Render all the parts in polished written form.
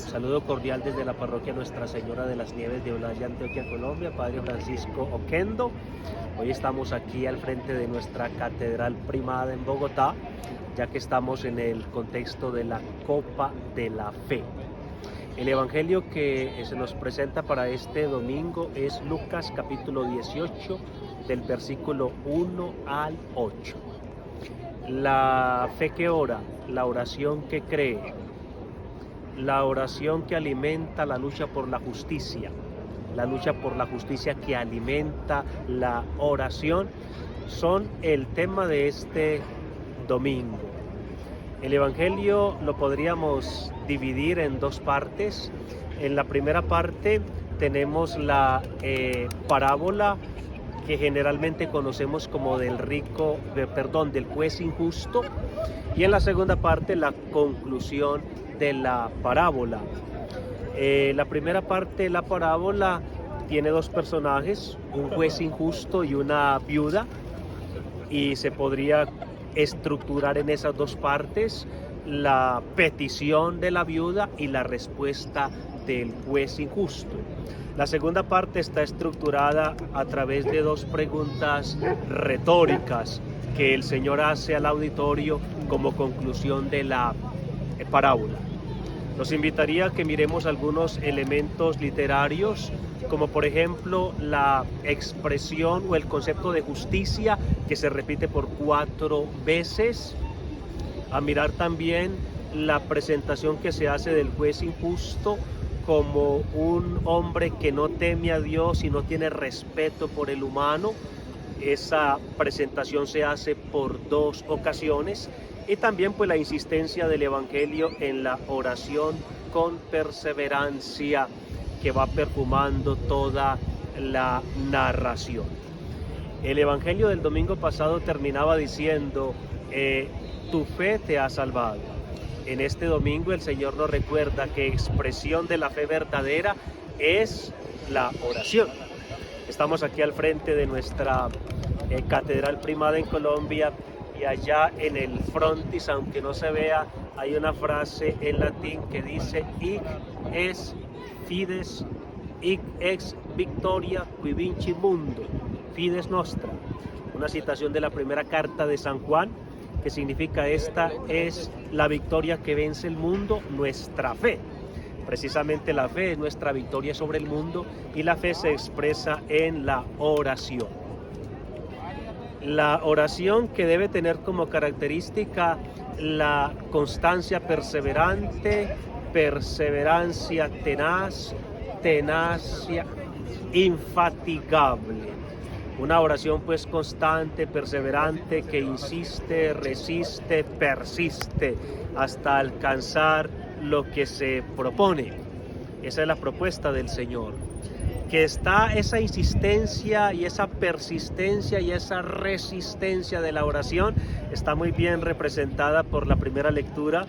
Saludo cordial desde la parroquia Nuestra Señora de las Nieves de Olaya, Antioquia, Colombia, Padre Francisco Oquendo. Hoy estamos aquí al frente de nuestra Catedral Primada en Bogotá, ya que estamos en el contexto de la Copa de la Fe. El evangelio que se nos presenta para este domingo es Lucas capítulo 18, del versículo 1 al 8. La fe que ora, la oración que cree, la oración que alimenta la lucha por la justicia que alimenta la oración, son el tema de este domingo. El evangelio lo podríamos dividir en dos partes. En la primera parte tenemos la parábola que generalmente conocemos como del juez injusto, y en la segunda parte la conclusión de la parábola. La primera parte de la parábola tiene dos personajes, un juez injusto y una viuda, y se podría estructurar en esas dos partes la petición de la viuda y la respuesta del juez injusto. La segunda parte está estructurada a través de dos preguntas retóricas que el Señor hace al auditorio como conclusión de la parábola. Los invitaría a que miremos algunos elementos literarios, como por ejemplo la expresión o el concepto de justicia, que se repite por 4 veces. A mirar también la presentación que se hace del juez injusto como un hombre que no teme a Dios y no tiene respeto por el humano. Esa presentación se hace por 2 ocasiones. Y también pues la insistencia del evangelio en la oración con perseverancia que va perfumando toda la narración. El evangelio del domingo pasado terminaba diciendo, tu fe te ha salvado. En este domingo el Señor nos recuerda que expresión de la fe verdadera es la oración. Estamos aquí al frente de nuestra Catedral Primada en Colombia, y allá en el frontis, aunque no se vea, hay una frase en latín que dice hic es fides, hic ex victoria qui vinci mundo, fides nostra. Una citación de la primera carta de San Juan, que significa esta es la victoria que vence el mundo, nuestra fe. Precisamente la fe es nuestra victoria sobre el mundo, y la fe se expresa en la oración. La oración que debe tener como característica la constancia perseverante, perseverancia tenaz, tenacia infatigable. Una oración pues constante, perseverante, que insiste, resiste, persiste hasta alcanzar lo que se propone. Esa es la propuesta del Señor. Que está esa insistencia y esa persistencia y esa resistencia de la oración está muy bien representada por la primera lectura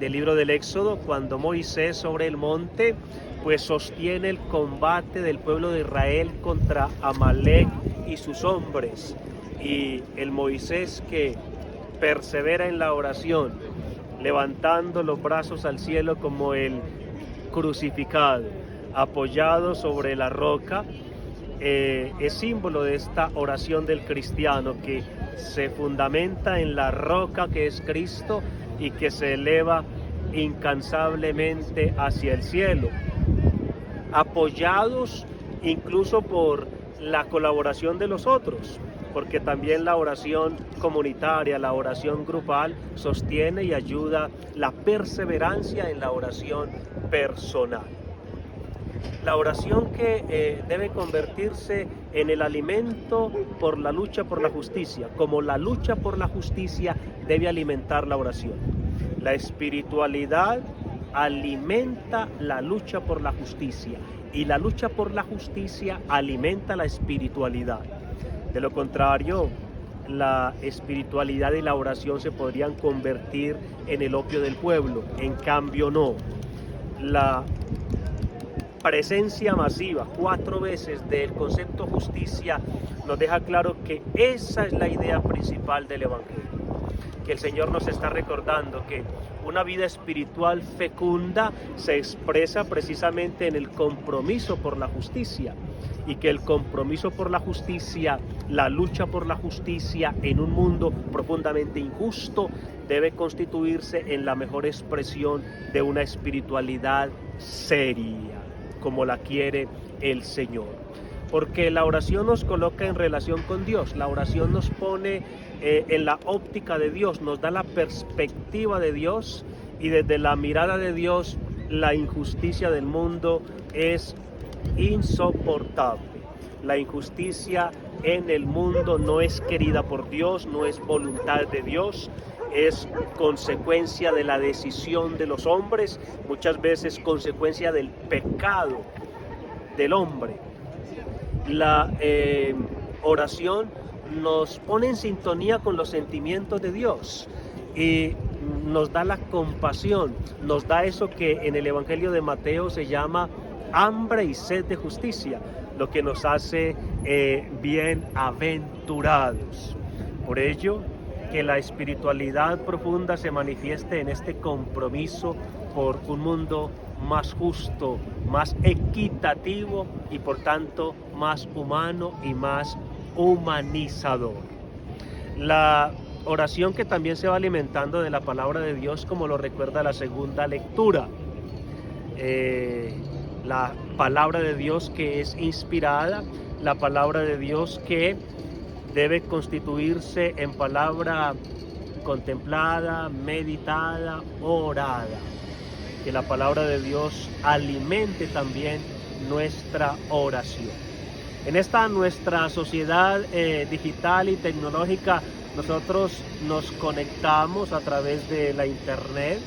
del libro del Éxodo, cuando Moisés sobre el monte pues sostiene el combate del pueblo de Israel contra Amalek y sus hombres, y el Moisés que persevera en la oración, levantando los brazos al cielo como el crucificado, apoyado sobre la roca, es símbolo de esta oración del cristiano que se fundamenta en la roca que es Cristo y que se eleva incansablemente hacia el cielo, apoyados incluso por la colaboración de los otros, porque también la oración comunitaria, la oración grupal sostiene y ayuda la perseverancia en la oración personal. La oración que debe convertirse en el alimento por la lucha por la justicia, como la lucha por la justicia debe alimentar la oración. La espiritualidad alimenta la lucha por la justicia, y la lucha por la justicia alimenta la espiritualidad. De lo contrario, la espiritualidad y la oración se podrían convertir en el opio del pueblo. En cambio no. La presencia masiva 4 veces del concepto justicia nos deja claro que esa es la idea principal del evangelio. que el Señor nos está recordando que una vida espiritual fecunda se expresa precisamente en el compromiso por la justicia, y que el compromiso por la justicia, la lucha por la justicia en un mundo profundamente injusto, debe constituirse en la mejor expresión de una espiritualidad seria, como la quiere el Señor. Porque la oración nos coloca en relación con Dios, la oración nos pone en la óptica de Dios, nos da la perspectiva de Dios, y desde la mirada de Dios la injusticia del mundo es insoportable. La injusticia en el mundo no es querida por Dios, no es voluntad de Dios, es consecuencia de la decisión de los hombres, muchas veces consecuencia del pecado del hombre. La oración nos pone en sintonía con los sentimientos de Dios y nos da la compasión, nos da eso que en el Evangelio de Mateo se llama hambre y sed de justicia, lo que nos hace bienaventurados. Por ello, que la espiritualidad profunda se manifieste en este compromiso por un mundo más justo, más equitativo y por tanto más humano y más humanizador. La oración que también se va alimentando de la palabra de Dios, como lo recuerda la segunda lectura. La palabra de Dios que es inspirada, la palabra de Dios que debe constituirse en palabra contemplada, meditada, orada. Que la palabra de Dios alimente también nuestra oración. En esta nuestra sociedad digital y tecnológica, nosotros nos conectamos a través de la internet,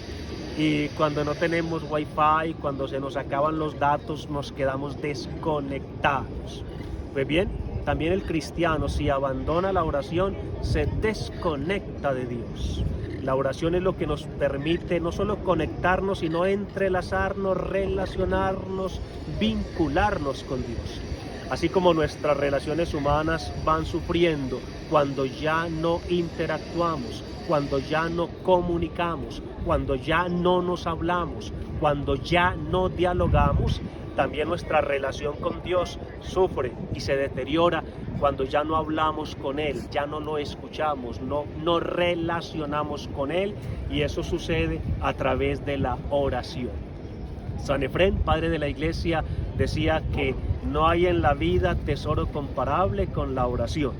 y cuando no tenemos wifi, cuando se nos acaban los datos, nos quedamos desconectados. Pues bien, también el cristiano, si abandona la oración, se desconecta de Dios. La oración es lo que nos permite no solo conectarnos, sino entrelazarnos, relacionarnos, vincularnos con Dios. Así como nuestras relaciones humanas van sufriendo cuando ya no interactuamos, cuando ya no comunicamos, cuando ya no nos hablamos, cuando ya no dialogamos, también nuestra relación con Dios sufre y se deteriora cuando ya no hablamos con Él, ya no lo escuchamos, no nos relacionamos con Él, y eso sucede a través de la oración. San Efrén, padre de la iglesia, decía que no hay en la vida tesoro comparable con la oración,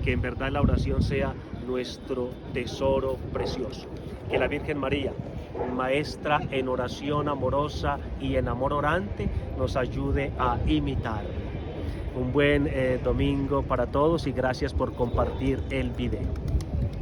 que en verdad la oración sea nuestro tesoro precioso. Que la Virgen María, maestra en oración amorosa y en amor orante, nos ayude a imitar. Un buen domingo para todos y gracias por compartir el video.